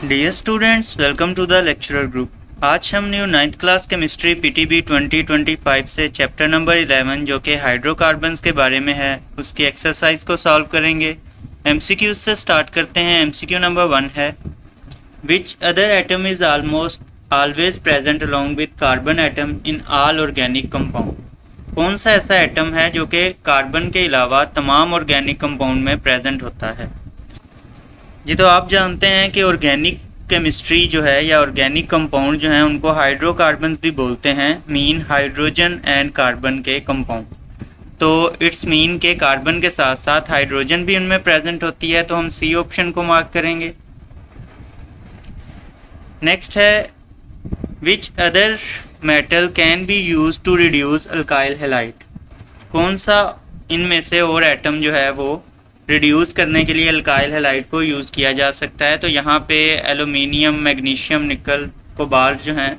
Dear students, welcome to the lecturer group. आज हम new 9th class chemistry PTB 2025 से chapter number 11 जो कि हाइड्रोकार्बन्स के बारे में है उसकी एक्सरसाइज को सॉल्व करेंगे। एमसीक्यूज से स्टार्ट करते हैं। एमसीक्यू नंबर 1 है, which other atom is almost always present along with carbon atom in all organic compound. कौन सा ऐसा एटम है जो कि कार्बन के अलावा तमाम ऑर्गेनिक कंपाउंड में प्रेजेंट होता है। जी, तो आप जानते हैं कि ऑर्गेनिक केमिस्ट्री जो है या ऑर्गेनिक कंपाउंड जो हैं उनको हाइड्रोकार्बन्स भी बोलते हैं, मीन हाइड्रोजन एंड कार्बन के कंपाउंड। तो इट्स मीन के कार्बन के साथ साथ हाइड्रोजन भी उनमें प्रेजेंट होती है, तो हम सी ऑप्शन को मार्क करेंगे। नेक्स्ट है, which other metal can be use to reduce alkyl halide. कौन सा इनमें से और एटम जो है वो रिड्यूस करने के लिए अल्काइल हैलाइड को यूज़ किया जा सकता है। तो यहाँ पे एल्यूमिनियम, मैग्नीशियम, निकल, कोबाल्ट जो हैं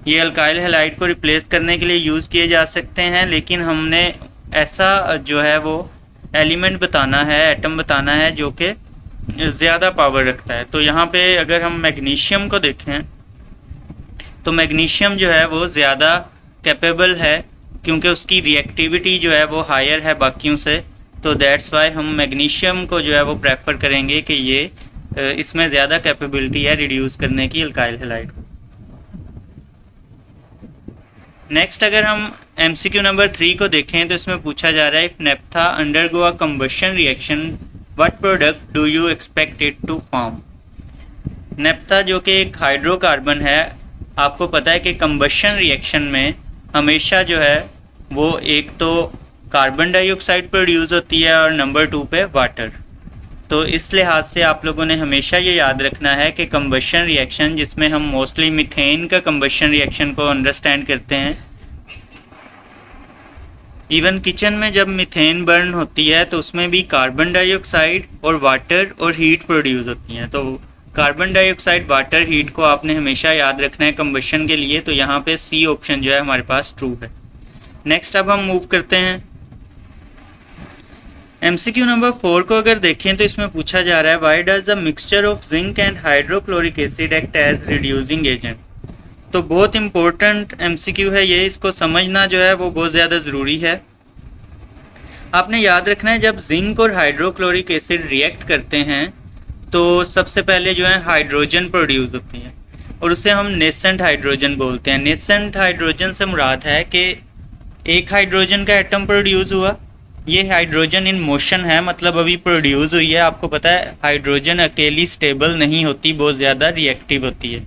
ये अल्काइल हैलाइड को रिप्लेस करने के लिए यूज़ किए जा सकते हैं, लेकिन हमने ऐसा जो है वो एलिमेंट बताना है, एटम बताना है जो कि ज़्यादा पावर रखता है। तो यहाँ पे अगर हम मैग्नीशियम को देखें तो मैग्नीशियम जो है वो ज़्यादा कैपेबल है क्योंकि उसकी रिएक्टिविटी जो है वो हायर है बाकियों से। तो दैट्स वाई हम मैग्नीशियम को जो है वो प्रेफर करेंगे कि ये इसमें ज़्यादा कैपेबिलिटी है रिड्यूस करने की अल्काइल हैलाइड को। नेक्स्ट अगर हम एमसीक्यू नंबर 3 को देखें तो इसमें पूछा जा रहा है, if naphtha undergo a combustion reaction what product do you expect it to form. Naphtha जो कि एक हाइड्रोकार्बन है, आपको पता है कि कंबशन रिएक्शन में हमेशा जो है वो एक तो कार्बन डाइऑक्साइड प्रोड्यूस होती है और नंबर 2 पे वाटर। तो इस लिहाज से आप लोगों ने हमेशा ये याद रखना है कि कंबशन रिएक्शन, जिसमें हम मोस्टली मीथेन का कंबशन रिएक्शन को अंडरस्टैंड करते हैं, इवन किचन में जब मीथेन बर्न होती है तो उसमें भी कार्बन डाइऑक्साइड और वाटर और हीट प्रोड्यूस होती हैं। तो कार्बन डाइऑक्साइड, वाटर, हीट को आपने हमेशा याद रखना है कंबशन के लिए। तो यहाँ पे सी ऑप्शन जो है हमारे पास ट्रू है। नेक्स्ट अब हम मूव करते हैं। एमसीक्यू नंबर 4 को अगर देखें तो इसमें पूछा जा रहा है, why does a mixture of zinc and hydrochloric acid act as reducing agent. तो बहुत इंपॉर्टेंट एमसीक्यू है ये, इसको समझना जो है वो बहुत ज़्यादा ज़रूरी है। आपने याद रखना है जब जिंक और हाइड्रोक्लोरिक एसिड रिएक्ट करते हैं तो सबसे पहले जो है हाइड्रोजन प्रोड्यूस होती है और उसे हम नेसेंट हाइड्रोजन बोलते हैं। नेसेंट हाइड्रोजन से मुराद है कि एक हाइड्रोजन का एटम प्रोड्यूस हुआ, ये हाइड्रोजन इन मोशन है, मतलब अभी प्रोड्यूस हुई है। आपको पता है हाइड्रोजन अकेली स्टेबल नहीं होती, बहुत ज़्यादा रिएक्टिव होती है।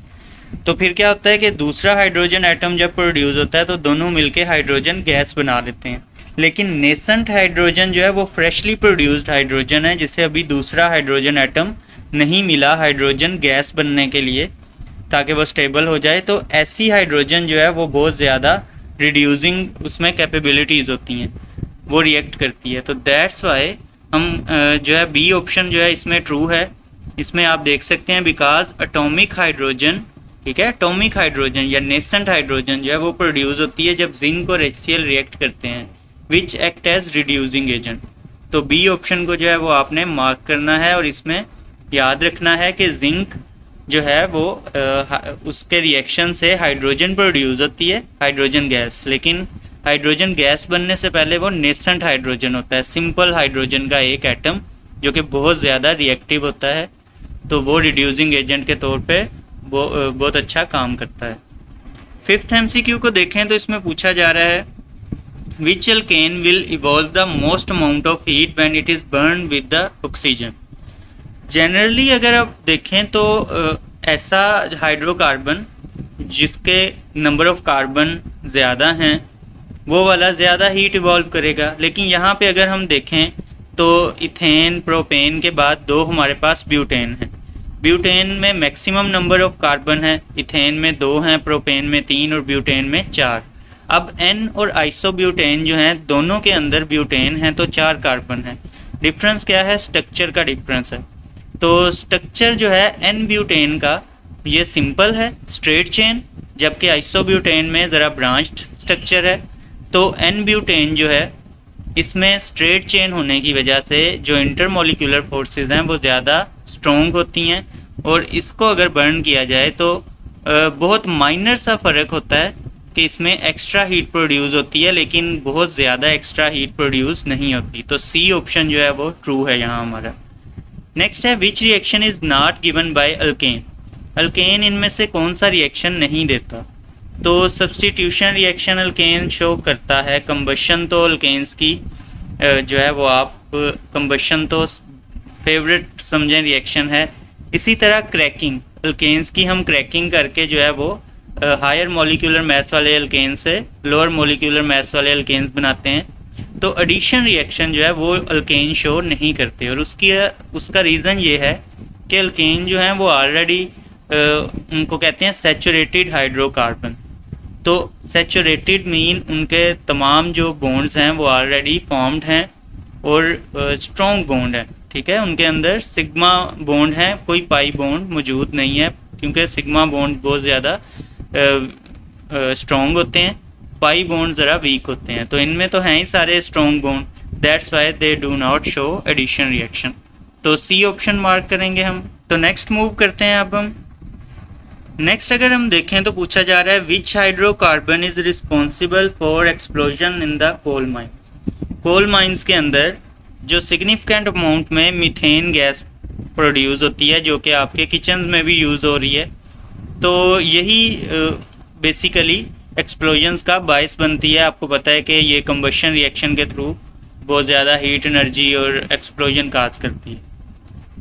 तो फिर क्या होता है कि दूसरा हाइड्रोजन एटम जब प्रोड्यूस होता है तो दोनों मिलके हाइड्रोजन गैस बना लेते हैं। लेकिन नेसेंट हाइड्रोजन जो है वो फ्रेशली प्रोड्यूस्ड हाइड्रोजन है, जिसे अभी दूसरा हाइड्रोजन एटम नहीं मिला हाइड्रोजन गैस बनने के लिए ताकि वो स्टेबल हो जाए। तो ऐसी हाइड्रोजन जो है वो बहुत ज़्यादा रिड्यूसिंग उसमें कैपेबिलिटीज़ होती हैं, वो रिएक्ट करती है। तो दैट्स वाई हम जो है बी ऑप्शन जो है इसमें ट्रू है। इसमें आप देख सकते हैं बिकॉज एटॉमिक हाइड्रोजन, ठीक है, एटॉमिक हाइड्रोजन या नेसेंट हाइड्रोजन जो है वो प्रोड्यूस होती है जब जिंक और HCl रिएक्ट करते हैं, which act as reducing agent. तो बी ऑप्शन को जो है वो आपने मार्क करना है और इसमें याद रखना है कि जिंक जो है वो उसके रिएक्शन से हाइड्रोजन प्रोड्यूस होती है, हाइड्रोजन गैस, लेकिन हाइड्रोजन गैस बनने से पहले वो नेसेंट हाइड्रोजन होता है, सिंपल हाइड्रोजन का एक एटम जो कि बहुत ज़्यादा रिएक्टिव होता है। तो वो रिड्यूसिंग एजेंट के तौर पे वो बहुत अच्छा काम करता है। 5th एमसीक्यू को देखें तो इसमें पूछा जा रहा है, which alkane will evolve the most amount of heat when it is burn with the oxygen. Generally अगर आप देखें तो ऐसा हाइड्रोकार्बन जिसके नंबर ऑफ कार्बन ज़्यादा हैं वो वाला ज़्यादा हीट इवॉल्व करेगा। लेकिन यहाँ पे अगर हम देखें तो इथेन, प्रोपेन के बाद दो हमारे पास ब्यूटेन है। ब्यूटेन में मैक्सिमम नंबर ऑफ कार्बन है, इथेन में 2 हैं, प्रोपेन में 3 और ब्यूटेन में 4। अब एन और आइसोब्यूटेन जो हैं दोनों के अंदर ब्यूटेन है तो 4 कार्बन है। डिफरेंस क्या है? स्ट्रक्चर का डिफरेंस है। तो स्ट्रक्चर जो है एन ब्यूटेन का ये सिंपल है, स्ट्रेट चेन, जबकि आइसोब्यूटेन में ज़रा ब्रांच्ड स्ट्रक्चर है। तो एन ब्यूटेन जो है इसमें स्ट्रेट चेन होने की वजह से जो इंटरमोलिकुलर फोर्सेस हैं वो ज़्यादा स्ट्रॉन्ग होती हैं और इसको अगर बर्न किया जाए तो बहुत माइनर सा फ़र्क होता है कि इसमें एक्स्ट्रा हीट प्रोड्यूस होती है, लेकिन बहुत ज़्यादा एक्स्ट्रा हीट प्रोड्यूस नहीं होती। तो सी ऑप्शन जो है वो ट्रू है यहाँ हमारा। नेक्स्ट है which reaction is not given by alkane. Alkane इनमें से कौन सा रिएक्शन नहीं देता? तो सब्सटीट्यूशन रिएक्शन अल्केन शो करता है। कंबशन तो अल्केन्स की जो है वो आप कंबशन तो फेवरेट समझें रिएक्शन है। इसी तरह क्रैकिंग, अल्केन्स की हम क्रैकिंग करके जो है वो हायर मॉलिक्यूलर मास वाले अल्केन से लोअर मॉलिक्यूलर मास वाले अल्केन्स बनाते हैं। तो एडिशन रिएक्शन जो है वो अल्केन शो नहीं करते, और उसका रीज़न ये है कि अल्केन जो हैं वो ऑलरेडी उनको कहते हैं सैचुरेटेड हाइड्रोकार्बन। तो सैचुरेटेड मीन उनके तमाम जो बॉन्ड्स हैं वो ऑलरेडी फॉर्म्ड हैं और स्ट्रॉन्ग बॉन्ड है। ठीक है, उनके अंदर सिग्मा बॉन्ड है, कोई पाई बॉन्ड मौजूद नहीं है, क्योंकि सिग्मा बॉन्ड बहुत ज़्यादा स्ट्रॉन्ग होते हैं, पाई बॉन्ड ज़रा वीक होते हैं। तो इनमें तो हैं ही सारे strong bond, that's why they do not show addition reaction. तो सी ऑप्शन मार्क करेंगे हम। तो नेक्स्ट मूव करते हैं अब हम। नेक्स्ट अगर हम देखें तो पूछा जा रहा है which hydrocarbon is responsible for explosion in the coal mines. Coal mines के अंदर जो सिग्निफिकेंट अमाउंट में मीथेन गैस प्रोड्यूस होती है, जो कि आपके किचन में भी यूज़ हो रही है। तो यही बेसिकली एक्सप्लोजन्स का बायस बनती है। आपको पता है कि ये कंबशन रिएक्शन के थ्रू बहुत ज़्यादा हीट एनर्जी और एक्सप्लोजन काज करती है।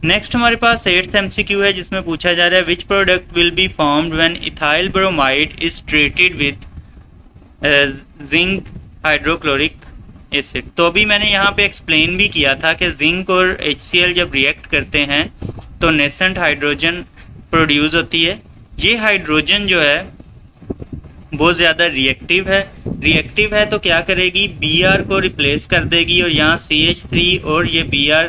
नेक्स्ट हमारे पास 8th MCQ है, जिसमें पूछा जा रहा है which product will be formed when ethyl bromide is treated with zinc hydrochloric acid. तो अभी मैंने यहाँ पे एक्सप्लेन भी किया था कि जिंक और HCl जब रिएक्ट करते हैं तो नेसेंट हाइड्रोजन प्रोड्यूस होती है। ये हाइड्रोजन जो है बहुत ज़्यादा रिएक्टिव है तो क्या करेगी, Br को रिप्लेस कर देगी, और यहाँ CH3 और ये Br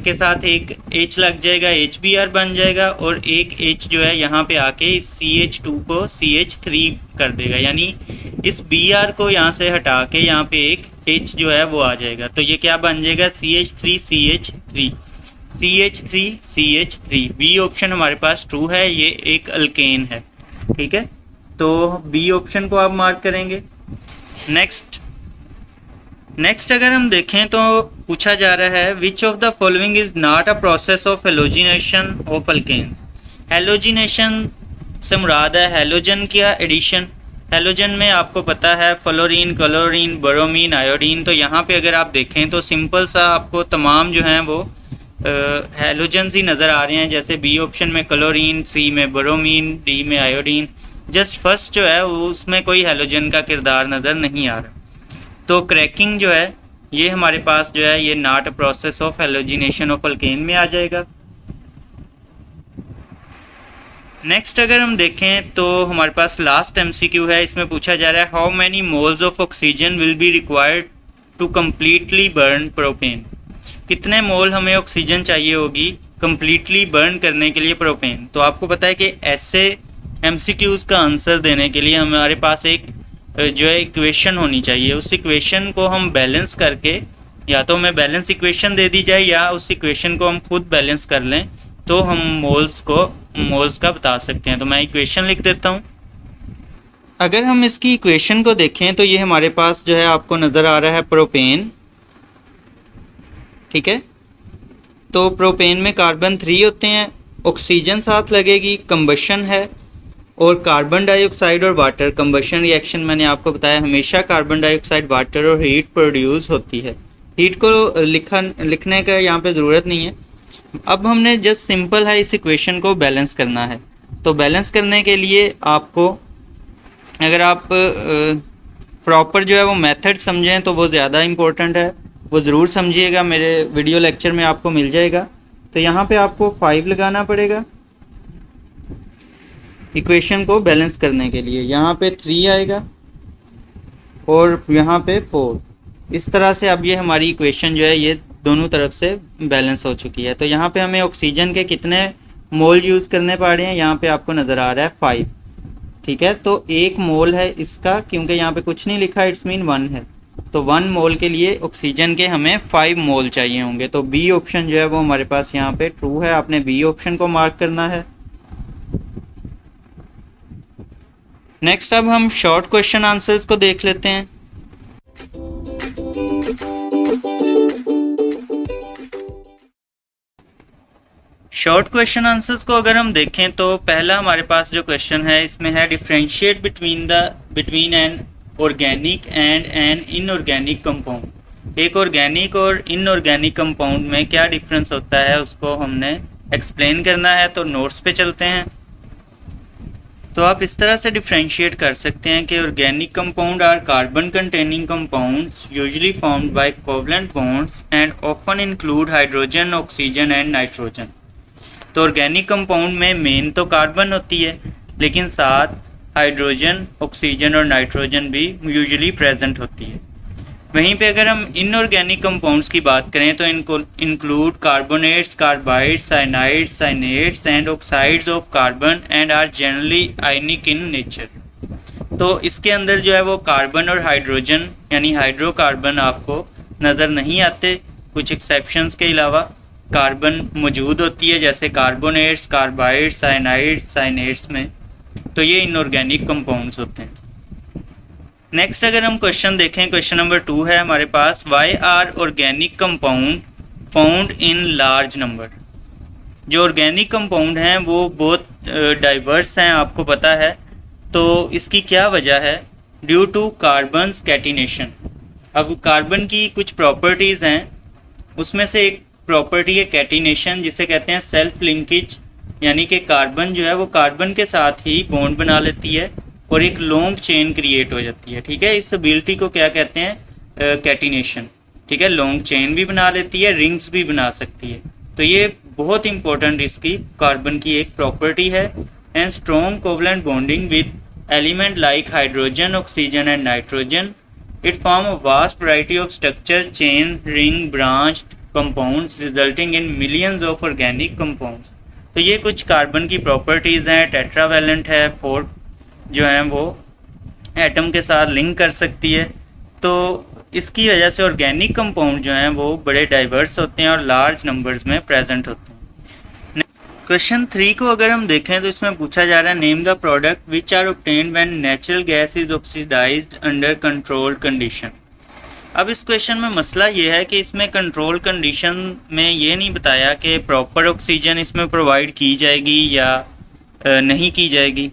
के साथ एक H लग जाएगा, HBr बन जाएगा, और एक H जो है यहाँ पे आके इस CH2 को CH3 कर देगा, यानी इस Br को यहाँ से हटा के यहाँ पे एक H जो है वो आ जाएगा। तो ये क्या बन जाएगा, CH3CH3 बी ऑप्शन हमारे पास ट्रू है, ये एक अल्केन है। ठीक है, तो बी ऑप्शन को आप मार्क करेंगे। नेक्स्ट अगर हम देखें तो पूछा जा रहा है which of the following is not a process of halogenation of alkanes. Halogenation से मुराद है हेलोजन का एडिशन। हेलोजन में आपको पता है फ्लोरीन, क्लोरीन, ब्रोमीन, आयोडीन। तो यहाँ पे अगर आप देखें तो सिंपल सा आपको तमाम जो हैं वो हेलोजन्स ही नज़र आ रहे हैं, जैसे बी ऑप्शन में क्लोरीन, सी में ब्रोमीन, डी में आयोडीन। जस्ट फर्स्ट जो है वो उसमें कोई हेलोजन का किरदार नज़र नहीं आ रहा। तो क्रैकिंग जो है ये हमारे पास जो है ये not a process of halogenation of alkane में आ जाएगा। नेक्स्ट अगर हम देखें तो हमारे पास लास्ट MCQ है, इसमें पूछा जा रहा है how many moles of oxygen will be required to completely burn propane. कितने मोल हमें ऑक्सीजन चाहिए होगी कम्प्लीटली बर्न करने के लिए प्रोपेन। तो आपको पता है कि ऐसे MCQs का आंसर देने के लिए हमारे पास एक जो है इक्वेशन होनी चाहिए। उस इक्वेशन को हम बैलेंस करके, या तो हमें बैलेंस इक्वेशन दे दी जाए या उस इक्वेशन को हम खुद बैलेंस कर लें, तो हम मोल्स का बता सकते हैं। तो मैं इक्वेशन लिख देता हूँ। अगर हम इसकी इक्वेशन को देखें तो ये हमारे पास जो है आपको नज़र आ रहा है प्रोपेन। ठीक है, तो प्रोपेन में कार्बन 3 होते हैं, ऑक्सीजन साथ लगेगी, कंबशन है, और कार्बन डाइऑक्साइड और वाटर। कंबशन रिएक्शन मैंने आपको बताया हमेशा कार्बन डाइऑक्साइड, वाटर और हीट प्रोड्यूस होती है। हीट को लिखने का यहाँ पे ज़रूरत नहीं है। अब हमने जस्ट सिंपल है इस इक्वेशन को बैलेंस करना है। तो बैलेंस करने के लिए आपको, अगर आप प्रॉपर जो है वो मेथड समझें तो वो ज़्यादा इम्पोर्टेंट है, वो ज़रूर समझिएगा, मेरे वीडियो लेक्चर में आपको मिल जाएगा। तो यहाँ पे आपको 5 लगाना पड़ेगा इक्वेशन को बैलेंस करने के लिए। यहाँ पे 3 आएगा और यहाँ पे 4। इस तरह से अब ये हमारी इक्वेशन जो है ये दोनों तरफ से बैलेंस हो चुकी है। तो यहाँ पे हमें ऑक्सीजन के कितने मोल यूज़ करने पड़ रहे हैं, यहाँ पे आपको नज़र आ रहा है 5। ठीक है, तो 1 मोल है इसका, क्योंकि यहाँ पे कुछ नहीं लिखा, इट्स मीन 1 है। तो 1 मोल के लिए ऑक्सीजन के हमें 5 मोल चाहिए होंगे। तो बी ऑप्शन जो है वो हमारे पास यहाँ पे ट्रू है, आपने बी ऑप्शन को मार्क करना है। नेक्स्ट अब हम शॉर्ट क्वेश्चन आंसर्स को देख लेते हैं। शॉर्ट क्वेश्चन आंसर्स को अगर हम देखें तो पहला हमारे पास जो क्वेश्चन है इसमें है differentiate between an organic and an inorganic compound. एक ऑर्गेनिक और इनऑर्गेनिक कंपाउंड में क्या डिफरेंस होता है उसको हमने एक्सप्लेन करना है। तो नोट्स पे चलते हैं। तो आप इस तरह से डिफरेंशिएट कर सकते हैं कि organic compound are carbon containing compounds usually formed by covalent bonds and often include hydrogen, oxygen and nitrogen. तो ऑर्गेनिक कंपाउंड में मेन तो कार्बन होती है, लेकिन साथ हाइड्रोजन, ऑक्सीजन और नाइट्रोजन भी यूजुअली प्रेजेंट होती है। वहीं पे अगर हम इनऑर्गेनिक कंपाउंड्स की बात करें तो इनको include carbonates, carbides, cyanides, cyanates and oxides of carbon and are generally ionic in nature. तो इसके अंदर जो है वो कार्बन और हाइड्रोजन यानी हाइड्रोकार्बन आपको नज़र नहीं आते, कुछ एक्सेप्शंस के अलावा कार्बन मौजूद होती है जैसे कार्बोनेट्स, कार्बाइड्स, साइनाइड्स, साइनेट्स में। तो ये इनऑर्गेनिक कंपाउंड्स होते हैं। नेक्स्ट अगर हम क्वेश्चन देखें, क्वेश्चन नंबर 2 है हमारे पास, why are organic compound found in large number. जो ऑर्गेनिक कंपाउंड हैं वो बहुत डाइवर्स हैं, आपको पता है। तो इसकी क्या वजह है? Due to carbon catenation. अब कार्बन की कुछ प्रॉपर्टीज़ हैं, उसमें से एक प्रॉपर्टी है कैटिनेशन, जिसे कहते हैं सेल्फ लिंकेज, यानी कि कार्बन जो है वो कार्बन के साथ ही बॉन्ड बना लेती है और एक लॉन्ग चेन क्रिएट हो जाती है। ठीक है, इस एबिलिटी को क्या कहते हैं? कैटिनेशन। ठीक है, लॉन्ग चेन भी बना लेती है, रिंग्स भी बना सकती है। तो ये बहुत इंपॉर्टेंट इसकी कार्बन की एक प्रॉपर्टी है। And strong covalent bonding with element like hydrogen, oxygen and nitrogen. It form a vast variety of structure, chain, ring, branched compounds resulting in millions of organic compounds. तो ये कुछ carbon की properties हैं। Tetravalent है, 4 जो हैं वो atom के साथ लिंक कर सकती है। तो इसकी वजह से ऑर्गेनिक कंपाउंड जो हैं वो बड़े डाइवर्स होते हैं और लार्ज नंबर्स में प्रेजेंट होते हैं। क्वेश्चन 3 को अगर हम देखें तो इसमें पूछा जा रहा है, name the product which are obtained when natural gas is oxidized under controlled condition. अब इस क्वेश्चन में मसला ये है कि इसमें कंट्रोल कंडीशन में ये नहीं बताया कि प्रॉपर ऑक्सीजन इसमें प्रोवाइड की जाएगी या नहीं की जाएगी।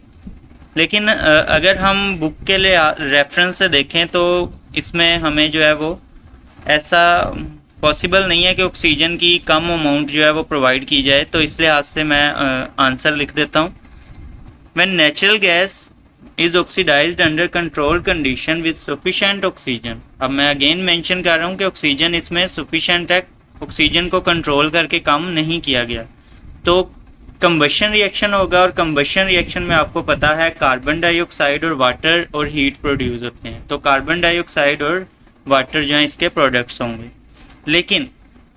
लेकिन अगर हम बुक के लिए रेफरेंस से देखें तो इसमें हमें जो है वो ऐसा पॉसिबल नहीं है कि ऑक्सीजन की कम अमाउंट जो है वो प्रोवाइड की जाए। तो इस लिहाज से मैं आंसर लिख देता हूँ, when natural gas is oxidized under control condition with sufficient oxygen. अब मैं अगेन मेंशन कर रहा हूँ कि ऑक्सीजन इसमें सफिशिएंट है, ऑक्सीजन को कंट्रोल करके कम नहीं किया गया। तो कंबशन रिएक्शन होगा और कंबशन रिएक्शन में आपको पता है कार्बन डाइऑक्साइड और वाटर और हीट प्रोड्यूस होते हैं। तो कार्बन डाइऑक्साइड और वाटर जो है इसके प्रोडक्ट्स होंगे। लेकिन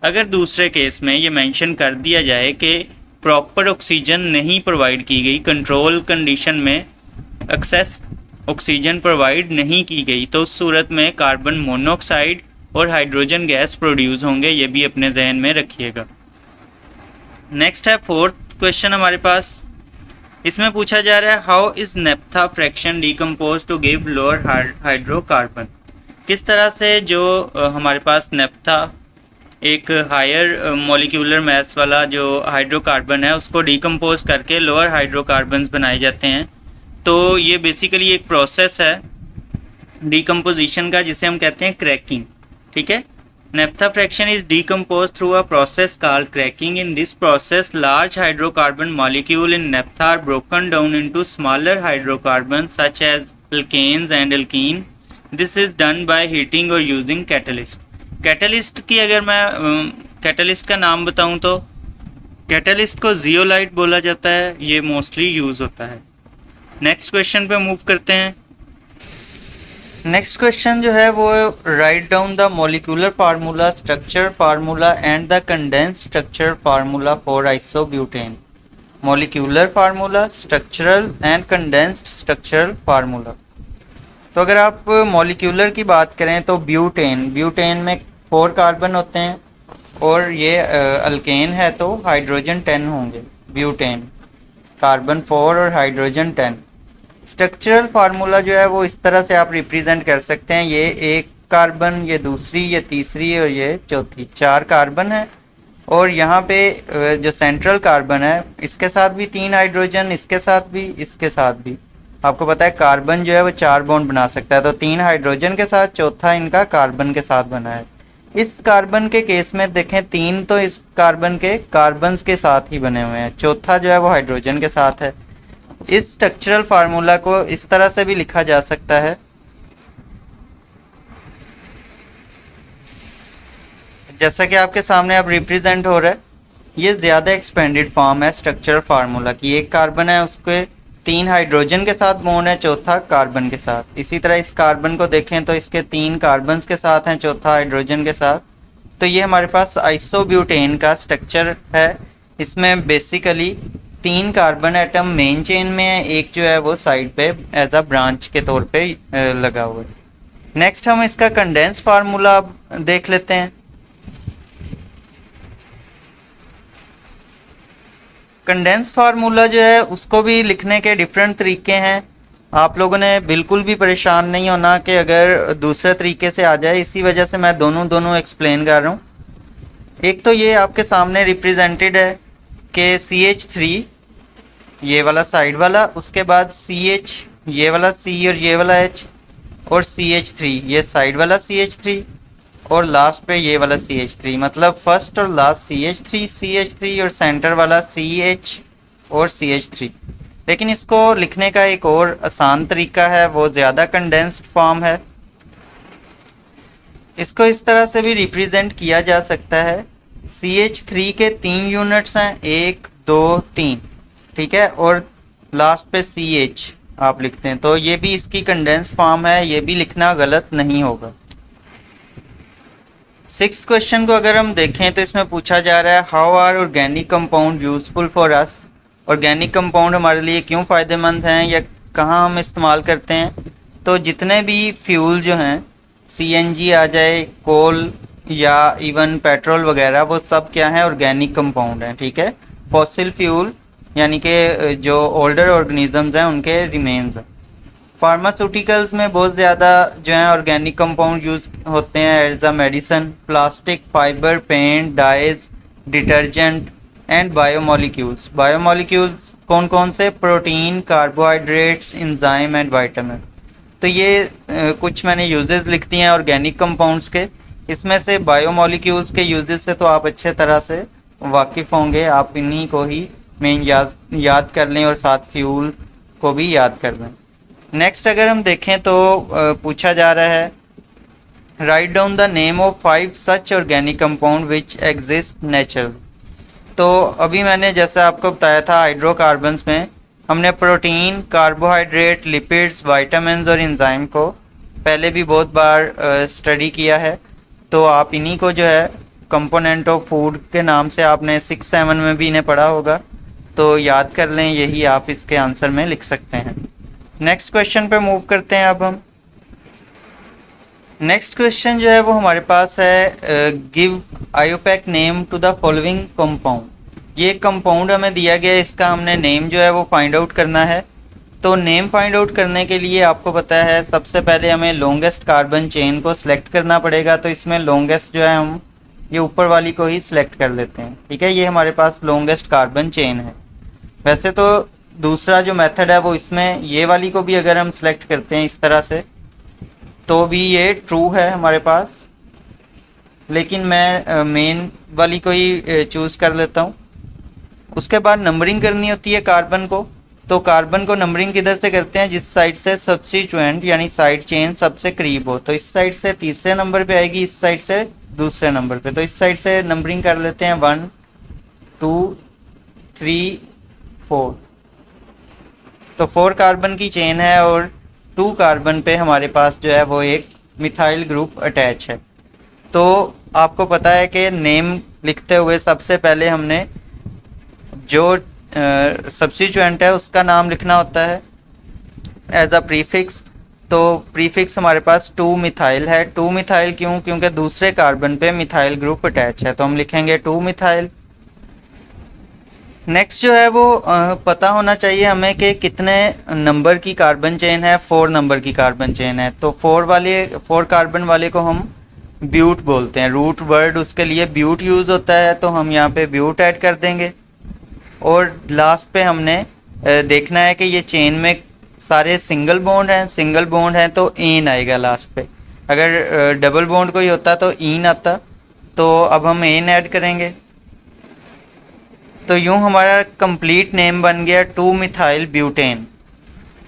अगर दूसरे केस में ये मेंशन कर दिया जाए कि प्रॉपर ऑक्सीजन नहीं प्रोवाइड की गई, कंट्रोल कंडीशन में एक्सेस ऑक्सीजन प्रोवाइड नहीं की गई, तो उस सूरत में कार्बन मोनोऑक्साइड और हाइड्रोजन गैस प्रोड्यूस होंगे। ये भी अपने जहन में रखिएगा। नेक्स्ट है 4th क्वेश्चन हमारे पास, इसमें पूछा जा रहा है, how is naphtha fraction decompose to give lower hydrocarbon. किस तरह से जो हमारे पास नेप्था एक हायर मॉलिक्यूलर मास वाला जो हाइड्रोकार्बन है उसको डिकम्पोज करके लोअर हाइड्रोकार्बन्स बनाए जाते हैं। तो ये बेसिकली एक प्रोसेस है डिकम्पोजिशन का जिसे हम कहते हैं क्रैकिंग। ठीक है, naphtha fraction is decomposed through a process called cracking. In this process, large hydrocarbon molecule in naphtha are broken down into smaller hydrocarbons such as alkanes and alkene. This is done by heating or using catalyst. Catalyst की अगर मैं catalyst का नाम बताऊं तो catalyst को zeolite बोला जाता है, ये मोस्टली यूज होता है। नेक्स्ट क्वेश्चन पे मूव करते हैं। नेक्स्ट क्वेश्चन जो है वो write down the molecular formula, structure formula and the condense structure formula for isobutane. Molecular formula, structural and condensed structural formula. तो अगर आप मॉलिक्यूलर की बात करें तो ब्यूटेन में 4 कार्बन होते हैं, और ये अल्केन है तो हाइड्रोजन 10 होंगे। ब्यूटेन कार्बन 4 और हाइड्रोजन 10। स्ट्रक्चरल फार्मूला जो है वो इस तरह से आप रिप्रेजेंट कर सकते हैं, ये एक कार्बन, ये दूसरी, ये तीसरी और ये चौथी, 4 कार्बन है। और यहाँ पे जो सेंट्रल कार्बन है इसके साथ भी 3 हाइड्रोजन, इसके साथ भी, इसके साथ भी। आपको पता है कार्बन जो है वो 4 बॉन्ड बना सकता है, तो 3 हाइड्रोजन के साथ, चौथा इनका कार्बन के साथ बना है। इस कार्बन के केस में देखें 3 तो इस कार्बन के कार्बन्स के साथ ही बने हुए हैं, चौथा जो है वो हाइड्रोजन के साथ है। इस स्ट्रक्चरल फार्मूला को इस तरह से भी लिखा जा सकता है, जैसा कि आपके सामने अब रिप्रेजेंट हो रहा है। ये ज़्यादा एक्सपेंडेड फॉर्म है स्ट्रक्चरल फार्मूला की। एक कार्बन है, उसके 3 हाइड्रोजन के साथ बॉन्ड है, चौथा कार्बन के साथ। इसी तरह इस कार्बन को देखें तो इसके 3 कार्बन के साथ हैं, चौथा हाइड्रोजन के साथ। तो ये हमारे पास आइसोब्यूटेन का स्ट्रक्चर है। इसमें basically 3 carbon atom main chain में है, एक जो है वो साइड पे एज अ ब्रांच के तौर पे लगा हुआ है। नेक्स्ट हम इसका कंडेंस फार्मूला देख लेते हैं। कंडेंस फार्मूला जो है उसको भी लिखने के डिफरेंट तरीके हैं। आप लोगों ने बिल्कुल भी परेशान नहीं होना कि अगर दूसरे तरीके से आ जाए, इसी वजह से मैं दोनों एक्सप्लेन कर रहा हूँ। एक तो ये आपके सामने रिप्रेजेंटेड है कि CH3 ये वाला साइड वाला, उसके बाद CH ये वाला C और ये वाला H, और CH3 ये साइड वाला CH3, और लास्ट पे ये वाला CH3, मतलब फर्स्ट और लास्ट CH3 और सेंटर वाला CH और CH3। लेकिन इसको लिखने का एक और आसान तरीका है, वो ज़्यादा कंडेंस्ड फॉर्म है। इसको इस तरह से भी रिप्रेजेंट किया जा सकता है। CH3 के 3 यूनिट्स हैं, 1 2 3, ठीक है, और लास्ट पे CH आप लिखते हैं, तो ये भी इसकी कंडेंस्ड फॉर्म है, ये भी लिखना गलत नहीं होगा। 6th क्वेश्चन को अगर हम देखें तो इसमें पूछा जा रहा है how are organic compound useful for us. Organic compound हमारे लिए क्यों फ़ायदेमंद हैं या कहाँ हम इस्तेमाल करते हैं। तो जितने भी फ्यूल जो हैं, CNG आ जाए, कोल या इवन पेट्रोल वगैरह, वो सब क्या है, ऑर्गेनिक कंपाउंड हैं, ठीक है। फॉसिल फ्यूल यानी कि जो ओल्डर ऑर्गेनिजम्स हैं उनके रिमेन्स हैं। फार्मास्यूटिकल्स में बहुत ज़्यादा जो है ऑर्गेनिक कंपाउंड यूज़ होते हैं as a medicine. Plastic, fibre, paint, dyes, detergent and biomolecules. Biomolecules कौन कौन से, protein, carbohydrates, enzyme and vitamin. तो ये कुछ मैंने यूजेस लिख दिए हैं ऑर्गेनिक कंपाउंड्स के। इसमें से बायोमोलिक्यूल्स के यूजेस से तो आप अच्छे तरह से वाकिफ़ होंगे, आप इन्हीं को ही मेन याद कर लें और साथ फ्यूल को भी याद कर लें। नेक्स्ट अगर हम देखें तो पूछा जा रहा है write down the name of 5 such organic compound which exist natural. तो अभी मैंने जैसा आपको बताया था, हाइड्रोकार्बन्स में हमने प्रोटीन, कार्बोहाइड्रेट, लिपिड्स, विटामिन्स और एंजाइम को पहले भी बहुत बार स्टडी किया है। तो आप इन्हीं को जो है कंपोनेंट ऑफ फूड के नाम से आपने 6-7 में भी इन्हें पढ़ा होगा, तो याद कर लें, यही आप इसके आंसर में लिख सकते हैं। नेक्स्ट क्वेश्चन पे मूव करते हैं अब हम। नेक्स्ट क्वेश्चन जो है वो हमारे पास है give IUPAC name to the following compound. ये कंपाउंड हमें दिया गया है, इसका हमने नेम जो है वो फाइंड आउट करना है। तो नेम फाइंड आउट करने के लिए आपको पता है सबसे पहले हमें लॉन्गेस्ट कार्बन चेन को सिलेक्ट करना पड़ेगा। तो इसमें लॉन्गेस्ट जो है हम ये ऊपर वाली को ही सिलेक्ट कर लेते हैं, ठीक है। ये हमारे पास लॉन्गेस्ट कार्बन चेन है। वैसे तो दूसरा जो मेथड है वो इसमें ये वाली को भी अगर हम सिलेक्ट करते हैं इस तरह से तो भी ये ट्रू है हमारे पास, लेकिन मैं मेन वाली को ही चूज़ कर लेता हूँ। उसके बाद नंबरिंग करनी होती है कार्बन को। तो कार्बन को नंबरिंग किधर से करते हैं, जिस साइड से सब्स्टिट्यूएंट यानी साइड चेन सबसे करीब हो। तो इस साइड से तीसरे नंबर पे आएगी, इस साइड से दूसरे नंबर पे। तो इस साइड से नंबरिंग कर लेते हैं 1 2 3 4। तो 4 कार्बन की चेन है और 2 कार्बन पे हमारे पास जो है वो एक मिथाइल ग्रुप अटैच है। तो आपको पता है कि नेम लिखते हुए सबसे पहले हमने जो सब्स्टिट्यूएंट है उसका नाम लिखना होता है एज अ प्रीफिक्स। तो तो प्रीफिक्स हमारे पास 2 मिथाइल है। 2 मिथाइल क्यों? क्योंकि दूसरे कार्बन पे मिथाइल ग्रुप अटैच है, तो हम लिखेंगे 2 मिथाइल। नेक्स्ट जो है वो पता होना चाहिए हमें कि कितने नंबर की कार्बन चेन है। 4 नंबर की कार्बन चेन है, तो 4 कार्बन वाले को हम ब्यूट बोलते हैं। रूट वर्ड उसके लिए ब्यूट यूज़ होता है, तो हम यहाँ पे ब्यूट ऐड कर देंगे। और लास्ट पे हमने देखना है कि ये चेन में सारे सिंगल बॉन्ड हैं। सिंगल बॉन्ड हैं तो एन आएगा लास्ट पे। अगर डबल बॉन्ड कोई होता तो इन आता, तो अब हम एन ऐड करेंगे। तो यूं हमारा कंप्लीट नेम बन गया 2 मिथाइल ब्यूटेन।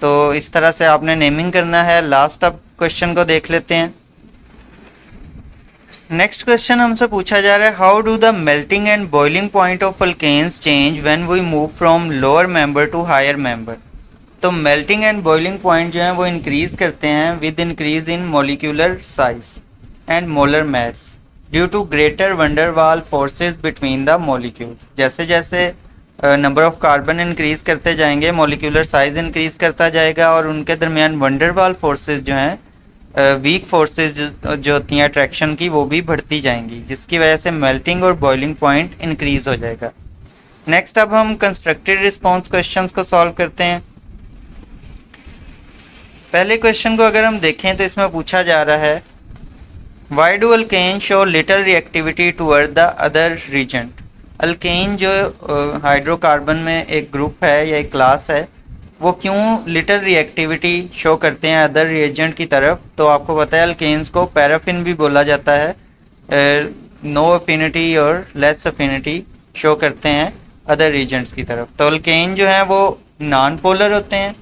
तो इस तरह से आपने नेमिंग करना है। लास्ट अब क्वेश्चन को देख लेते हैं। नेक्स्ट क्वेश्चन हमसे पूछा जा रहा है, how do the melting and boiling point of alkanes change when we move from lower member to higher member. तो मेल्टिंग एंड बॉइलिंग पॉइंट जो है वो इंक्रीज करते हैं with increase in molecular size and molar mass due to greater van der Waals forces between the molecule. जैसे जैसे number of carbon increase करते जाएंगे, मॉलिक्यूलर साइज इंक्रीज करता जाएगा और उनके दरमियान वंडरवाल फोर्सेस जो हैं, वीक फोर्सेस जो होती हैं अट्रैक्शन की, वो भी बढ़ती जाएंगी, जिसकी वजह से मेल्टिंग और बॉइलिंग पॉइंट इंक्रीज हो जाएगा। नेक्स्ट अब हम कंस्ट्रक्टेड रिस्पॉन्स क्वेश्चंस को सॉल्व करते हैं। पहले क्वेश्चन को अगर हम देखें तो इसमें पूछा जा रहा है, why do alkane show little reactivity toward the other reagent. Alkane जो हाइड्रोकार्बन में एक ग्रुप है या एक क्लास है, वो क्यों लिटल रिएक्टिविटी शो करते हैं अदर रिएजेंट की तरफ। तो आपको पता है अल्केन्स को पैराफिन भी बोला जाता है। नो अफिनिटी और लेस अफिनिटी शो करते हैं अदर रिएजेंट्स की तरफ। तो अल्केन जो है वो नॉन पोलर होते हैं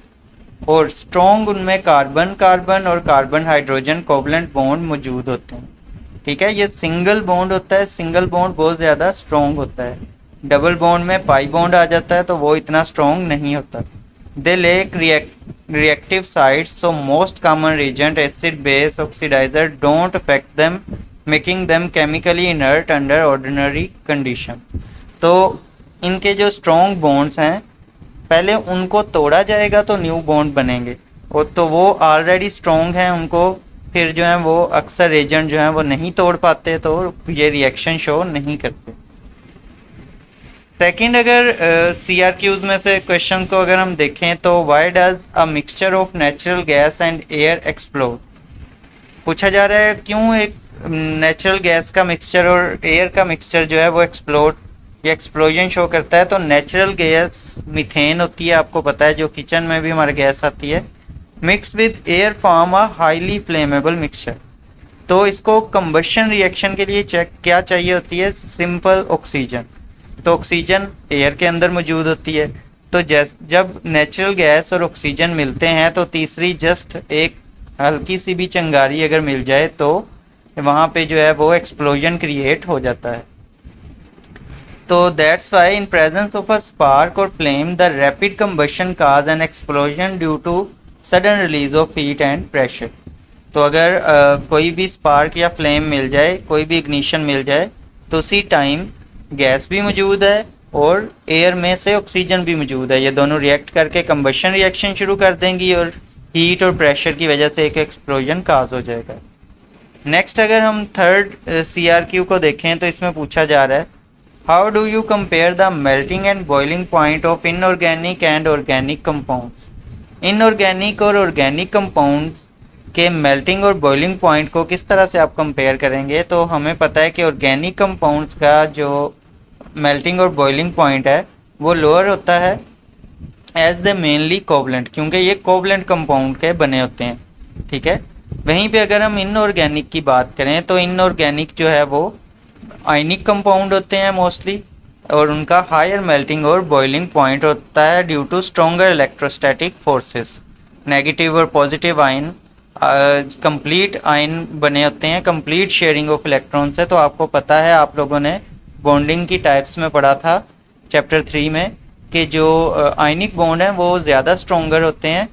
और स्ट्रॉन्ग उनमें कार्बन कार्बन और कार्बन हाइड्रोजन कोवलेंट बॉन्ड मौजूद होते हैं। ठीक है, ये सिंगल बॉन्ड होता है, सिंगल बॉन्ड बहुत ज़्यादा स्ट्रॉन्ग होता है। डबल बॉन्ड में पाई बॉन्ड आ जाता है तो वो इतना स्ट्रॉन्ग नहीं होता। They lack reactive sites, so most common reagent acid base oxidizer don't affect them, making them chemically inert under ordinary condition. तो इनके जो स्ट्रॉन्ग बॉन्ड्स हैं, पहले उनको तोड़ा जाएगा तो न्यू बॉन्ड बनेंगे, और तो वो ऑलरेडी स्ट्रॉन्ग हैं, उनको फिर जो है वो अक्सर एजेंट जो है वो नहीं तोड़ पाते, तो ये रिएक्शन शो नहीं करते। सेकंड, अगर CRQs में से क्वेश्चन को अगर हम देखें तो why does a mixture of natural gas and air explode. पूछा जा रहा है क्यों एक नेचुरल गैस का मिक्सचर और एयर का मिक्सचर जो है वो एक्सप्लोड या एक्सप्लोजन शो करता है। तो नेचुरल गैस मीथेन होती है, आपको पता है, जो किचन में भी हमारे गैस आती है, mix with air form a highly flammable mixture. तो इसको कंबशन रिएक्शन के लिए क्या चाहिए होती है, सिंपल ऑक्सीजन। तो ऑक्सीजन एयर के अंदर मौजूद होती है, तो जब नेचुरल गैस और ऑक्सीजन मिलते हैं तो तीसरी जस्ट एक हल्की सी भी चिंगारी अगर मिल जाए तो वहाँ पे जो है वो एक्सप्लोजन क्रिएट हो जाता है। तो that's why in presence of a spark और flame the rapid combustion cause an explosion due to sudden release of heat and pressure. तो अगर कोई भी स्पार्क या फ्लेम मिल जाए, कोई भी इग्निशन मिल जाए, तो उसी टाइम गैस भी मौजूद है और एयर में से ऑक्सीजन भी मौजूद है, ये दोनों रिएक्ट करके कंबशन रिएक्शन शुरू कर देंगी और हीट और प्रेशर की वजह से एक एक्सप्लोजन काज हो जाएगा। नेक्स्ट, अगर हम थर्ड CRQ को देखें तो इसमें पूछा जा रहा है, how do you compare the melting and boiling point of inorganic and organic compounds. Inorganic और ऑर्गेनिक कंपाउंड के मेल्टिंग और बॉइलिंग पॉइंट को किस तरह से आप कंपेयर करेंगे। तो हमें पता है कि ऑर्गेनिक कंपाउंड्स का जो मेल्टिंग और बॉइलिंग पॉइंट है वो लोअर होता है एज द मेनली कोवलेंट, क्योंकि ये कोवलेंट कंपाउंड के बने होते हैं। ठीक है, वहीं पे अगर हम इनऑर्गेनिक की बात करें तो इनऑर्गेनिक जो है वो आयनिक कंपाउंड होते हैं मोस्टली, और उनका हायर मेल्टिंग और बॉइलिंग पॉइंट होता है due to stronger electrostatic forces. Negative और पॉजिटिव आयन कंप्लीट आयन बने होते हैं, कंप्लीट शेयरिंग ऑफ इलेक्ट्रॉन्स है। तो आपको पता है, आप लोगों ने बॉन्डिंग की टाइप्स में पढ़ा था चैप्टर 3 में, कि जो आयनिक बॉन्ड हैं वो ज़्यादा स्ट्रॉन्गर होते हैं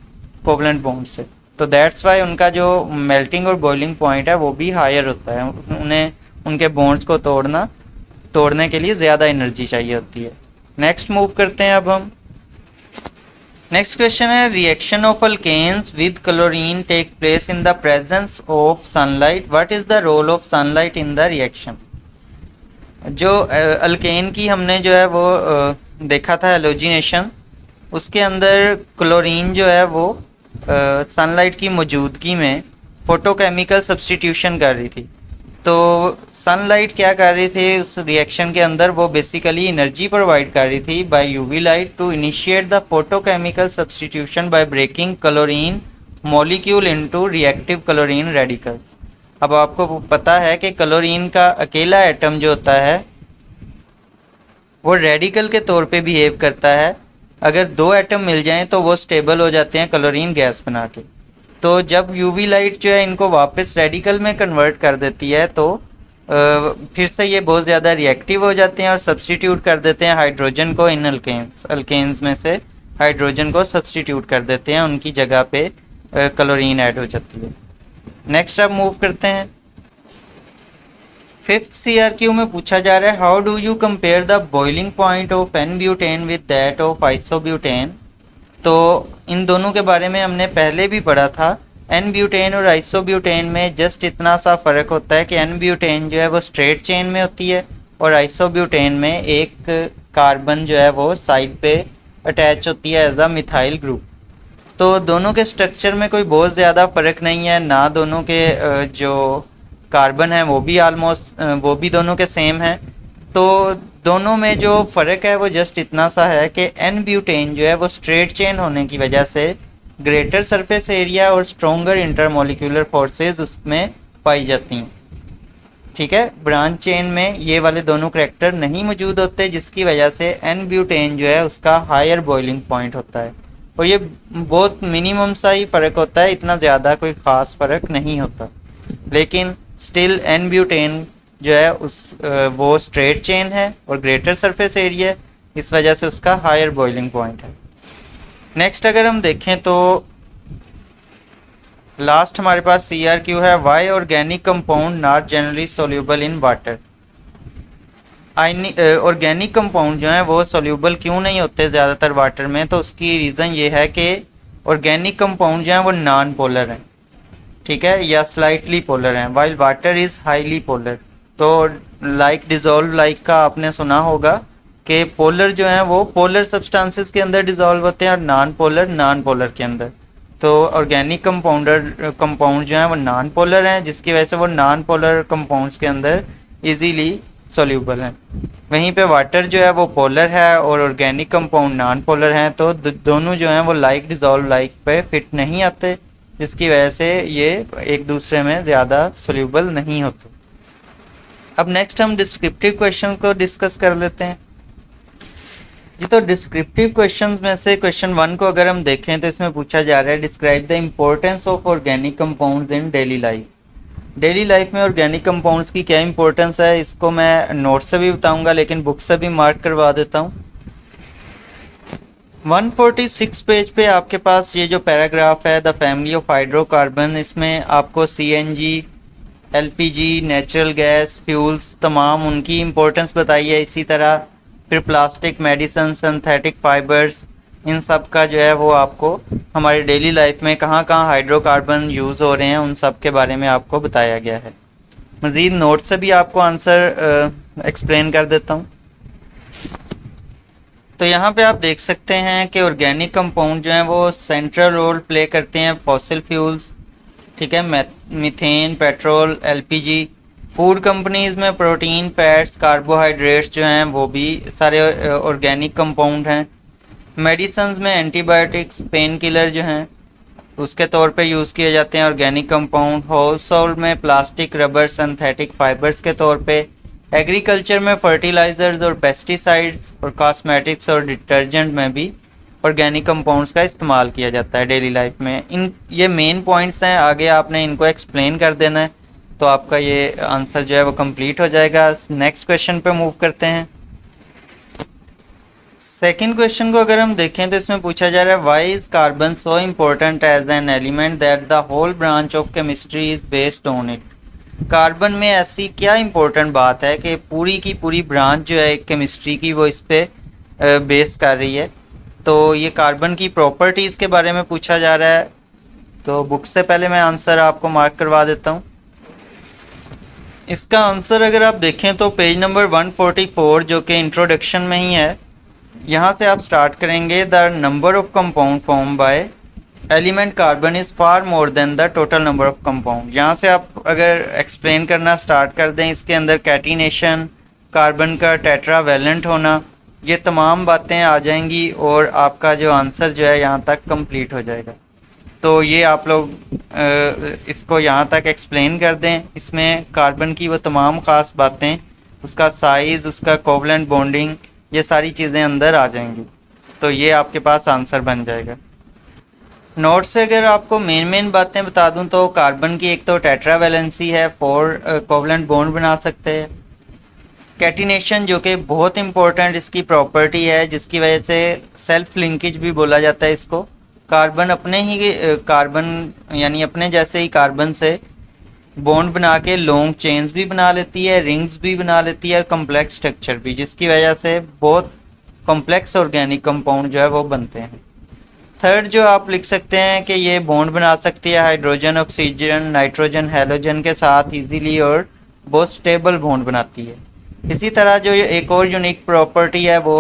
कोवलेंट बॉन्ड से। तो दैट्स वाई उनका जो मेल्टिंग और बॉइलिंग पॉइंट है वो भी हायर होता है, उन्हें उनके बॉन्ड्स को तोड़ने के लिए ज़्यादा एनर्जी चाहिए होती है। नेक्स्ट मूव करते हैं अब हम। नेक्स्ट क्वेश्चन है reaction of alkanes with chlorine take place in the presence of sunlight, what is the role of sunlight in the reaction. जो अल्केन की हमने जो है वो देखा था हेलोजिनेशन, उसके अंदर क्लोरीन जो है वो सनलाइट की मौजूदगी में फोटोकेमिकल सब्स्टिट्यूशन कर रही थी। तो सनलाइट क्या कर रही थी उस रिएक्शन के अंदर, वो बेसिकली एनर्जी प्रोवाइड कर रही थी by UV light to initiate the photochemical substitution by breaking chlorine molecule into reactive chlorine radicals. अब आपको पता है कि क्लोरीन का अकेला एटम जो होता है वो रेडिकल के तौर पे बिहेव करता है। अगर दो एटम मिल जाएं तो वो स्टेबल हो जाते हैं क्लोरीन गैस बना के। तो जब यूवी लाइट जो है इनको वापस रेडिकल में कन्वर्ट कर देती है तो फिर से ये बहुत ज़्यादा रिएक्टिव हो जाते हैं और सब्स्टिट्यूट कर देते हैं हाइड्रोजन को इन अल्केन्स में से हाइड्रोजन को सब्स्टिट्यूट कर देते हैं, उनकी जगह पे क्लोरीन ऐड हो जाती है। नेक्स्ट अब मूव करते हैं। 5th CRQ में पूछा जा रहा है how do you compare the boiling point of n butane with that of isobutane. तो इन दोनों के बारे में हमने पहले भी पढ़ा था। एन ब्यूटेन और आइसोब्यूटेन में जस्ट इतना सा फ़र्क होता है कि एन ब्यूटेन जो है वो स्ट्रेट चेन में होती है और आइसोब्यूटेन में एक कार्बन जो है वो साइड पे अटैच होती है एज अ मिथाइल ग्रुप। तो दोनों के स्ट्रक्चर में कोई बहुत ज़्यादा फ़र्क नहीं है, ना दोनों के जो कार्बन है वो भी ऑलमोस्ट वो भी दोनों के सेम है। तो दोनों में जो फ़र्क है वो जस्ट इतना सा है कि एन ब्यूटेन जो है वो स्ट्रेट चेन होने की वजह से ग्रेटर सरफेस एरिया और स्ट्रोंगर इंटरमोलिकुलर फोर्सेस उसमें पाई जाती हैं। ठीक है, ब्रांच चेन में ये वाले दोनों करैक्टर नहीं मौजूद होते, जिसकी वजह से एन ब्यूटेन जो है उसका हायर बॉइलिंग पॉइंट होता है। और ये बहुत मिनिमम सा ही फ़र्क होता है, इतना ज़्यादा कोई ख़ास फ़र्क नहीं होता। लेकिन स्टिल एन ब्यूटेन जो है वो स्ट्रेट चेन है और ग्रेटर सरफेस एरिया है, इस वजह से उसका हायर बॉइलिंग पॉइंट है। नेक्स्ट अगर हम देखें तो लास्ट हमारे पास CRQ है why organic compound not generally soluble in water. Organic compound जो है वो सोल्यूबल क्यों नहीं होते ज़्यादातर वाटर में, तो उसकी रीज़न ये है कि ऑर्गेनिक कंपाउंड जो है वो नॉन पोलर हैं, ठीक है, या स्लाइटली पोलर हैं, while water is highly polar. तो लाइक डिज़ोल्व लाइक का आपने सुना होगा कि पोलर जो हैं वो पोलर सब्सटेंसेस के अंदर डिज़ोल्व होते हैं और नॉन पोलर के अंदर। तो ऑर्गेनिक कंपाउंड जो हैं वो नॉन पोलर हैं, जिसकी वजह से वो नॉन पोलर कंपाउंड्स के अंदर इजीली सोल्यूबल हैं। वहीं पे वाटर जो है वो पोलर है और ऑर्गेनिक कंपाउंड नॉन पोलर हैं, तो दोनों जो हैं वो लाइक डिज़ोल्व लाइक पे फिट नहीं आते, जिसकी वजह से ये एक दूसरे में ज़्यादा सोल्यूबल नहीं होते। अब नेक्स्ट हम डिस्क्रिप्टिव क्वेश्चन को डिस्कस कर लेते हैं जी। तो डिस्क्रिप्टिव क्वेश्चंस में से क्वेश्चन 1 को अगर हम देखें तो इसमें पूछा जा रहा है describe the importance of organic compounds in daily life. Daily life में ऑर्गेनिक कंपाउंड्स की क्या इंपॉर्टेंस है, इसको मैं नोट से भी बताऊंगा लेकिन बुक से भी मार्क करवा देता हूँ। 146 पेज पे आपके पास ये जो पैराग्राफ है द फैमिली ऑफ हाइड्रोकार्बन, इसमें आपको CNG, LPG, natural gas, fuels तमाम उनकी इम्पोर्टेंस बताई है। इसी तरह फिर प्लास्टिक, मेडिसिन, सिंथेटिक फाइबर्स, इन सब का जो है वो आपको हमारी डेली लाइफ में कहाँ कहाँ हाइड्रोकार्बन यूज़ हो रहे हैं उन सब के बारे में आपको बताया गया है। मज़ीद नोट से भी आपको आंसर एक्सप्लेन कर देता हूँ। तो यहाँ पे आप देख सकते हैं कि ऑर्गेनिक कंपाउंड जो हैं वो सेंट्रल रोल प्ले करते हैं फॉसिल फ्यूल्स, ठीक है, methane, petrol, LPG। Food companies में प्रोटीन, फैट्स, कार्बोहाइड्रेट्स जो हैं वो भी सारे ऑर्गेनिक कंपाउंड हैं। मेडिसिन्स में एंटीबायोटिक्स, पेन किलर जो हैं उसके तौर पे यूज़ किए जाते हैं ऑर्गेनिक कंपाउंड। हाउस होल्ड में प्लास्टिक, रबर, सिंथेटिक फाइबर्स के तौर पे। एग्रीकल्चर में फर्टिलाइजर्स और पेस्टिसाइड्स और कॉस्मेटिक्स और डिटर्जेंट में भी ऑर्गेनिक कंपाउंड्स का इस्तेमाल किया जाता है डेली लाइफ में। ये मेन पॉइंट्स हैं, आगे आपने इनको एक्सप्लेन कर देना है तो आपका ये आंसर जो है वो कंप्लीट हो जाएगा। नेक्स्ट क्वेश्चन पे मूव करते हैं। सेकंड क्वेश्चन को अगर हम देखें तो इसमें पूछा जा रहा है why is carbon so important as an element that the whole branch of chemistry is based on it. Carbon में ऐसी क्या इम्पोर्टेंट बात है कि पूरी की पूरी ब्रांच जो है केमिस्ट्री की वो इस पे बेस कर रही है। तो ये कार्बन की प्रॉपर्टीज़ के बारे में पूछा जा रहा है। तो बुक से पहले मैं आंसर आपको मार्क करवा देता हूँ। इसका आंसर अगर आप देखें तो पेज नंबर 144 जो कि इंट्रोडक्शन में ही है, यहाँ से आप स्टार्ट करेंगे। The number of compound form by element carbon is far more than the total number of compound. यहाँ से आप अगर एक्सप्लेन करना स्टार्ट कर दें, इसके अंदर कैटिनेशन, कार्बन का टेट्रावैलेंट होना, ये तमाम बातें आ जाएंगी और आपका जो आंसर जो है यहाँ तक कंप्लीट हो जाएगा। तो ये आप लोग इसको यहाँ तक एक्सप्लेन कर दें। इसमें कार्बन की वो तमाम ख़ास बातें, उसका साइज़, उसका कोवलेंट बॉन्डिंग, ये सारी चीज़ें अंदर आ जाएंगी। तो ये आपके पास आंसर बन जाएगा। नोट से अगर आपको मेन बातें बता दूं तो कार्बन की एक तो टेट्रावैलेंसी है, 4 कोवलेंट बॉन्ड बना सकते हैं। कैटिनेशन जो कि बहुत इंपॉर्टेंट इसकी प्रॉपर्टी है, जिसकी वजह से सेल्फ लिंकेज भी बोला जाता है इसको। कार्बन अपने ही कार्बन यानी अपने जैसे ही कार्बन से बॉन्ड बना के लॉन्ग चेन्स भी बना लेती है, रिंग्स भी बना लेती है और कम्प्लेक्स स्ट्रक्चर भी, जिसकी वजह से बहुत कॉम्प्लेक्स ऑर्गेनिक कंपाउंड जो है वो बनते हैं। थर्ड जो आप लिख सकते हैं कि ये बॉन्ड बना सकती है हाइड्रोजन, ऑक्सीजन, नाइट्रोजन, हैलोजन के साथ इजीली और बहुत स्टेबल बॉन्ड बनाती है। इसी तरह जो एक और यूनिक प्रॉपर्टी है वो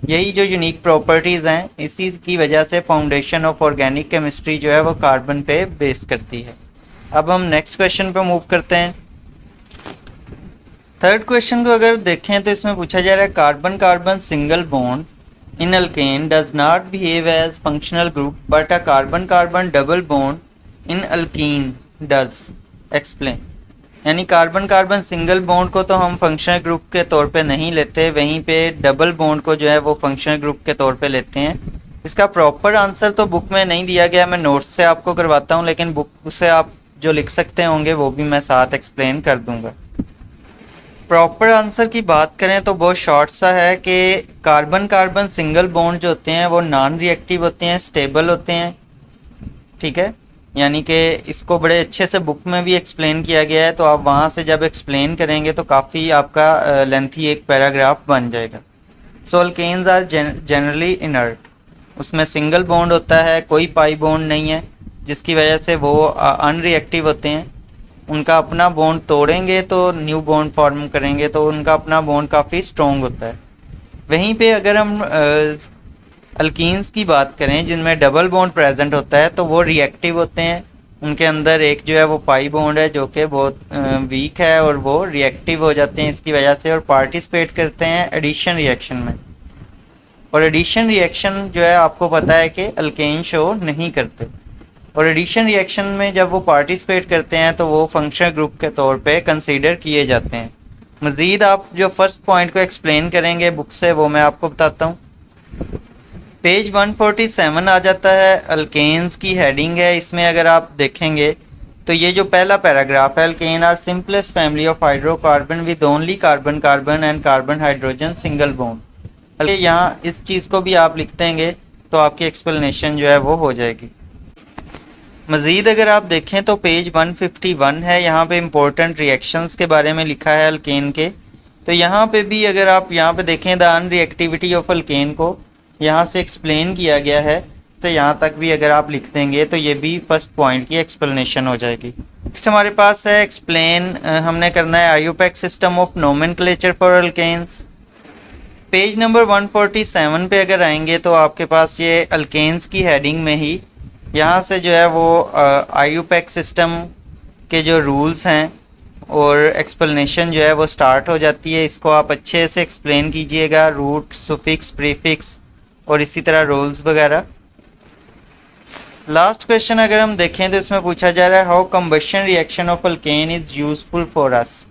यही जो यूनिक प्रॉपर्टीज़ हैं, इसी की वजह से फाउंडेशन ऑफ ऑर्गेनिक केमिस्ट्री जो है वो कार्बन पे बेस करती है। अब हम नेक्स्ट क्वेश्चन पे मूव करते हैं। थर्ड क्वेश्चन को अगर देखें तो इसमें पूछा जा रहा है carbon carbon single bond in alkane does not behave as functional group but a carbon carbon double bond in alkene does explain। यानी कार्बन कार्बन सिंगल बॉन्ड को तो हम फंक्शनल ग्रुप के तौर पे नहीं लेते, वहीं पे डबल बॉन्ड को जो है वो फंक्शनल ग्रुप के तौर पे लेते हैं। इसका प्रॉपर आंसर तो बुक में नहीं दिया गया, मैं नोट्स से आपको करवाता हूँ, लेकिन बुक से आप जो लिख सकते होंगे वो भी मैं साथ एक्सप्लेन कर दूँगा। प्रॉपर आंसर की बात करें तो बहुत शॉर्ट सा है कि कार्बन कार्बन सिंगल बॉन्ड जो होते हैं वो नॉन रिएक्टिव होते हैं, स्टेबल होते हैं। ठीक है, यानी कि इसको बड़े अच्छे से बुक में भी एक्सप्लेन किया गया है, तो आप वहाँ से जब एक्सप्लेन करेंगे तो काफ़ी आपका लेंथी एक पैराग्राफ बन जाएगा। सो अल्केन्स आर जनरली इनर्ट, उसमें सिंगल बॉन्ड होता है, कोई पाई बॉन्ड नहीं है, जिसकी वजह से वो अनरिएक्टिव होते हैं। उनका अपना बॉन्ड तोड़ेंगे तो न्यू बॉन्ड फॉर्म करेंगे, तो उनका अपना बॉन्ड काफ़ी स्ट्रॉन्ग होता है। वहीं पे अगर हम अल्कीन्स की बात करें जिनमें डबल बॉन्ड प्रेजेंट होता है तो वो रिएक्टिव होते हैं। उनके अंदर एक जो है वो पाई बॉन्ड है जो कि बहुत वीक है और वो रिएक्टिव हो जाते हैं इसकी वजह से, और पार्टिसिपेट करते हैं एडिशन रिएक्शन में। और एडिशन रिएक्शन जो है आपको पता है कि अल्केन शो नहीं करते, और एडिशन रिएक्शन में जब वो पार्टिसिपेट करते हैं तो वो फंक्शनल ग्रुप के तौर पे कंसीडर किए जाते हैं। मज़ीद आप जो फर्स्ट पॉइंट को एक्सप्लेन करेंगे बुक से वो मैं आपको बताता हूँ। पेज 147 आ जाता है, अल्केन्स की हेडिंग है। इसमें अगर आप देखेंगे तो ये जो पहला पैराग्राफ है, alkane are simplest family of hydrocarbon with only carbon carbon and carbon hydrogen single bond. यहाँ इस चीज़ को भी आप लिख देंगे तो आपकी एक्सप्लेनेशन जो है वो हो जाएगी। मज़ीद अगर आप देखें तो पेज 151 है, यहाँ पे इम्पोर्टेंट रिएक्शंस के बारे में लिखा है अल्केन के। तो यहाँ पे भी अगर आप यहाँ पे देखें द अनरिएक्टिविटी ऑफ अल्केन को यहाँ से एक्सप्लेन किया गया है, तो यहाँ तक भी अगर आप लिख देंगे तो ये भी फर्स्ट पॉइंट की एक्सप्लेनेशन हो जाएगी। नेक्स्ट हमारे पास है एक्सप्लेन, हमने करना है IUPAC system of nomenclature for alkanes. Page number 147 पे अगर आएंगे तो आपके पास ये अल्केन्स की हेडिंग में ही यहाँ से जो है वो आईयूपैक सिस्टम के जो रूल्स हैं और एक्सप्लेनेशन जो है वो स्टार्ट हो जाती है। इसको आप अच्छे से एक्सप्लेन कीजिएगा, रूट, सुफिक्स, प्रीफिक्स और इसी तरह रूल्स वगैरह। लास्ट क्वेश्चन अगर हम देखें तो इसमें पूछा जा रहा है how combustion reaction of alkane is useful for अस।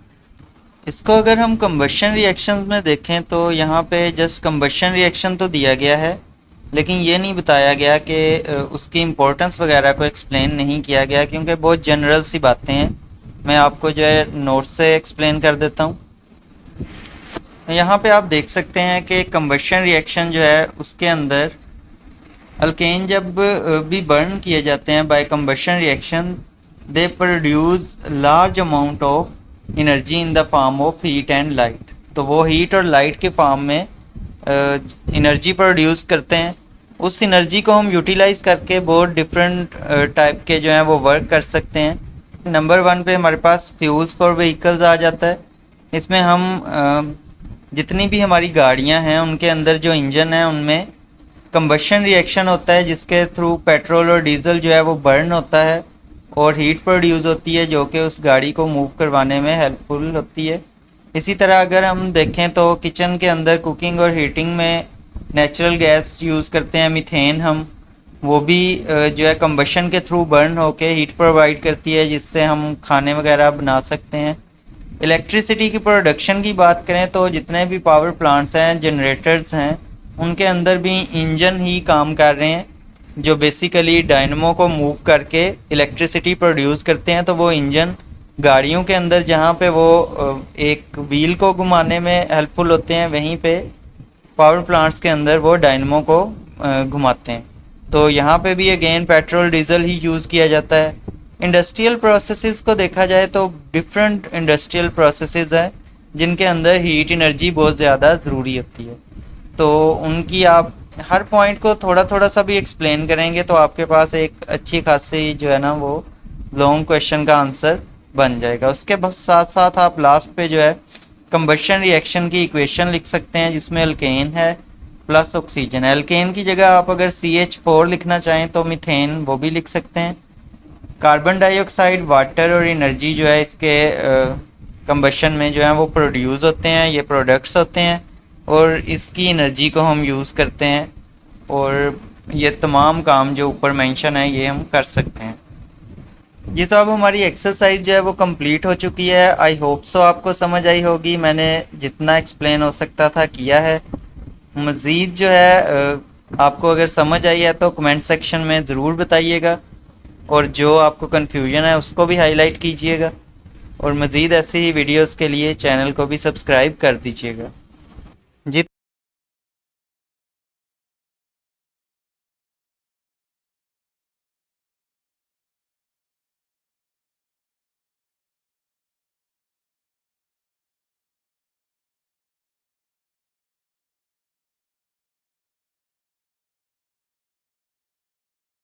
इसको अगर हम कंबशन रिएक्शंस में देखें तो यहाँ पे जस्ट कंबशन रिएक्शन तो दिया गया है, लेकिन ये नहीं बताया गया कि उसकी इम्पोर्टेंस वगैरह को एक्सप्लेन नहीं किया गया, क्योंकि बहुत जनरल सी बातें हैं। मैं आपको जो है नोट से एक्सप्लेन कर देता हूँ। यहाँ पे आप देख सकते हैं कि कंबशन रिएक्शन जो है उसके अंदर अल्केन जब भी बर्न किए जाते हैं by combustion reaction, they produce large amount of energy in the form of heat and light. तो वो हीट और लाइट के फॉर्म में एनर्जी प्रोड्यूस करते हैं, उस एनर्जी को हम यूटिलाइज़ करके बहुत डिफरेंट टाइप के जो हैं वो वर्क कर सकते हैं। नंबर 1 पे हमारे पास फ्यूल्स फॉर व्हीकल्स आ जाता है। इसमें हम जितनी भी हमारी गाड़ियां हैं उनके अंदर जो इंजन है उनमें कंबशन रिएक्शन होता है, जिसके थ्रू पेट्रोल और डीजल जो है वो बर्न होता है और हीट प्रोड्यूस होती है, जो कि उस गाड़ी को मूव करवाने में हेल्पफुल होती है। इसी तरह अगर हम देखें तो किचन के अंदर कुकिंग और हीटिंग में नेचुरल गैस यूज़ करते हैं, मीथेन हम, वो भी जो है कंबशन के थ्रू बर्न होके हीट प्रोवाइड करती है, जिससे हम खाने वगैरह बना सकते हैं। इलेक्ट्रिसिटी की प्रोडक्शन की बात करें तो जितने भी पावर प्लांट्स हैं, जनरेटर्स हैं, उनके अंदर भी इंजन ही काम कर रहे हैं, जो बेसिकली डायनमो को मूव करके इलेक्ट्रिसिटी प्रोड्यूस करते हैं। तो वो इंजन गाड़ियों के अंदर जहाँ पे वो एक व्हील को घुमाने में हेल्पफुल होते हैं, वहीं पे पावर प्लांट्स के अंदर वो डायनमो को घुमाते हैं। तो यहाँ पे भी अगेन पेट्रोल डीजल ही यूज़ किया जाता है। इंडस्ट्रियल प्रोसेसेस को देखा जाए तो डिफरेंट इंडस्ट्रियल प्रोसेसेस हैं जिनके अंदर हीट एनर्जी बहुत ज़्यादा ज़रूरी होती है। तो उनकी आप हर पॉइंट को थोड़ा थोड़ा सा भी एक्सप्लेन करेंगे तो आपके पास एक अच्छी खासी जो है ना वो लॉन्ग क्वेश्चन का आंसर बन जाएगा। उसके साथ साथ आप लास्ट पे जो है कंबशन रिएक्शन की इक्वेशन लिख सकते हैं, जिसमें अल्केन है प्लस ऑक्सीजन। एल्केन की जगह आप अगर CH4 लिखना चाहें तो मीथेन वो भी लिख सकते हैं। कार्बन डाइऑक्साइड, वाटर और एनर्जी जो है इसके कंबशन में जो है वो प्रोड्यूस होते हैं, ये प्रोडक्ट्स होते हैं और इसकी एनर्जी को हम यूज़ करते हैं और ये तमाम काम जो ऊपर मेंशन है ये हम कर सकते हैं। ये तो अब हमारी एक्सरसाइज जो है वो कंप्लीट हो चुकी है। आई होप सो आपको समझ आई होगी। मैंने जितना एक्सप्लेन हो सकता था किया है। मज़ीद जो है आपको अगर समझ आई है तो कमेंट सेक्शन में ज़रूर बताइएगा और जो आपको कन्फ्यूजन है उसको भी हाईलाइट कीजिएगा और मज़ीद ऐसी ही वीडियोस के लिए चैनल को भी सब्सक्राइब कर दीजिएगा।